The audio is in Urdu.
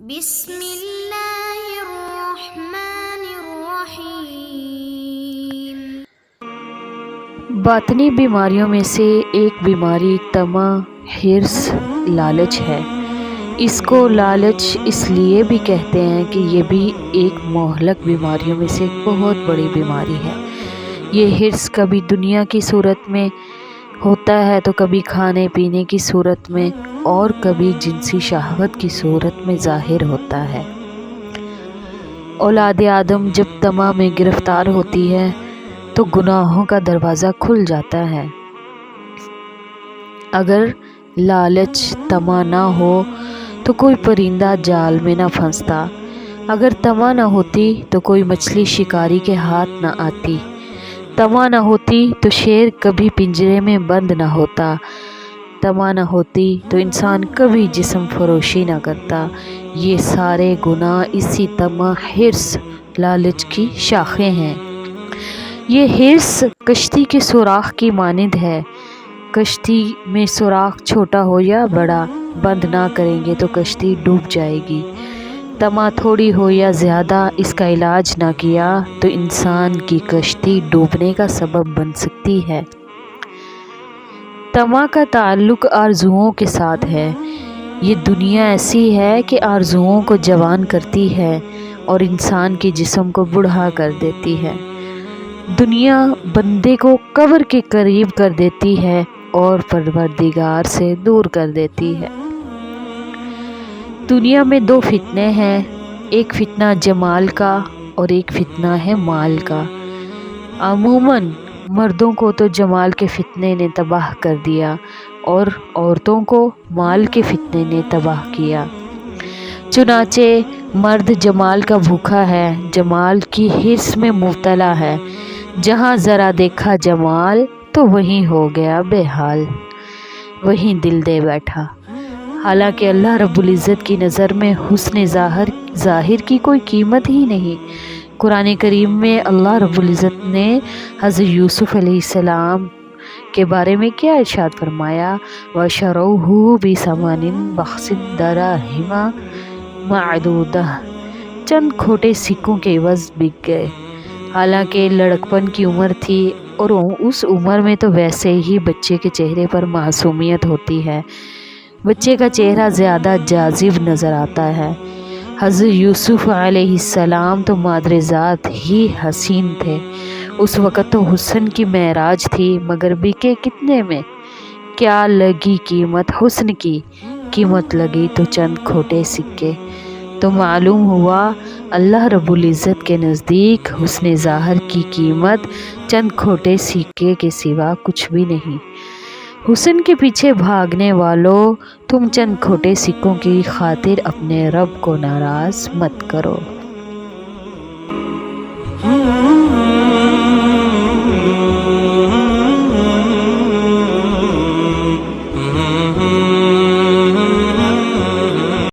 بسم اللہ الرحمن الرحیم۔ باطنی بیماریوں میں سے ایک بیماری طمع، حرص، لالچ ہے۔ اس کو لالچ اس لیے بھی کہتے ہیں کہ یہ بھی ایک مہلک بیماریوں میں سے ایک بہت بڑی بیماری ہے۔ یہ حرص کبھی دنیا کی صورت میں ہوتا ہے تو کبھی کھانے پینے کی صورت میں اور کبھی جنسی شہوت کی صورت میں ظاہر ہوتا ہے۔ اولاد آدم جب طمع میں گرفتار ہوتی ہے تو گناہوں کا دروازہ کھل جاتا ہے۔ اگر لالچ، طمع نہ ہو تو کوئی پرندہ جال میں نہ پھنستا، اگر طمع نہ ہوتی تو کوئی مچھلی شکاری کے ہاتھ نہ آتی، طمع نہ ہوتی تو شیر کبھی پنجرے میں بند نہ ہوتا، طمع نہ ہوتی تو انسان کبھی جسم فروشی نہ کرتا۔ یہ سارے گناہ اسی طمع، حرص، لالچ کی شاخیں ہیں۔ یہ حرص کشتی کے سوراخ کی مانند ہے۔ کشتی میں سوراخ چھوٹا ہو یا بڑا، بند نہ کریں گے تو کشتی ڈوب جائے گی۔ طمع تھوڑی ہو یا زیادہ، اس کا علاج نہ کیا تو انسان کی کشتی ڈوبنے کا سبب بن سکتی ہے۔ طمع کا تعلق آرزوؤں کے ساتھ ہے۔ یہ دنیا ایسی ہے کہ آرزوؤں کو جوان کرتی ہے اور انسان کے جسم کو بوڑھا کر دیتی ہے۔ دنیا بندے کو قبر کے قریب کر دیتی ہے اور پروردگار سے دور کر دیتی ہے۔ دنیا میں دو فتنے ہیں، ایک فتنہ جمال کا اور ایک فتنہ ہے مال کا۔ عموماً مردوں کو تو جمال کے فتنے نے تباہ کر دیا اور عورتوں کو مال کے فتنے نے تباہ کیا۔ چنانچہ مرد جمال کا بھوکا ہے، جمال کی حرص میں مبتلا ہے، جہاں ذرا دیکھا جمال تو وہیں ہو گیا بے حال، وہیں دل دے بیٹھا۔ حالانکہ اللہ رب العزت کی نظر میں حسن ظاہر کی کوئی قیمت ہی نہیں۔ قرآن کریم میں اللہ رب العزت نے حضرت یوسف علیہ السلام کے بارے میں کیا ارشاد فرمایا؟ وَشَرَوْهُ بِثَمَنٍ بَخْسٍ دَرَاهِمَ مَعْدُودَةٍ، چند کھوٹے سکوں کے عوض بک گئے۔ حالانکہ لڑکپن کی عمر تھی اور اس عمر میں تو ویسے ہی بچے کے چہرے پر معصومیت ہوتی ہے، بچے کا چہرہ زیادہ جاذب نظر آتا ہے۔ حضرت یوسف علیہ السلام تو مادر ذات ہی حسین تھے، اس وقت تو حسن کی معراج تھی، مگر بکے کتنے میں؟ کیا لگی قیمت حسن کی؟ قیمت لگی تو چند کھوٹے سکے۔ تو معلوم ہوا اللہ رب العزت کے نزدیک حسن ظاہر کی قیمت چند کھوٹے سکے کے سوا کچھ بھی نہیں۔ حسن کے پیچھے بھاگنے والوں، تم چند کھوٹے سکوں کی خاطر اپنے رب کو ناراض مت کرو۔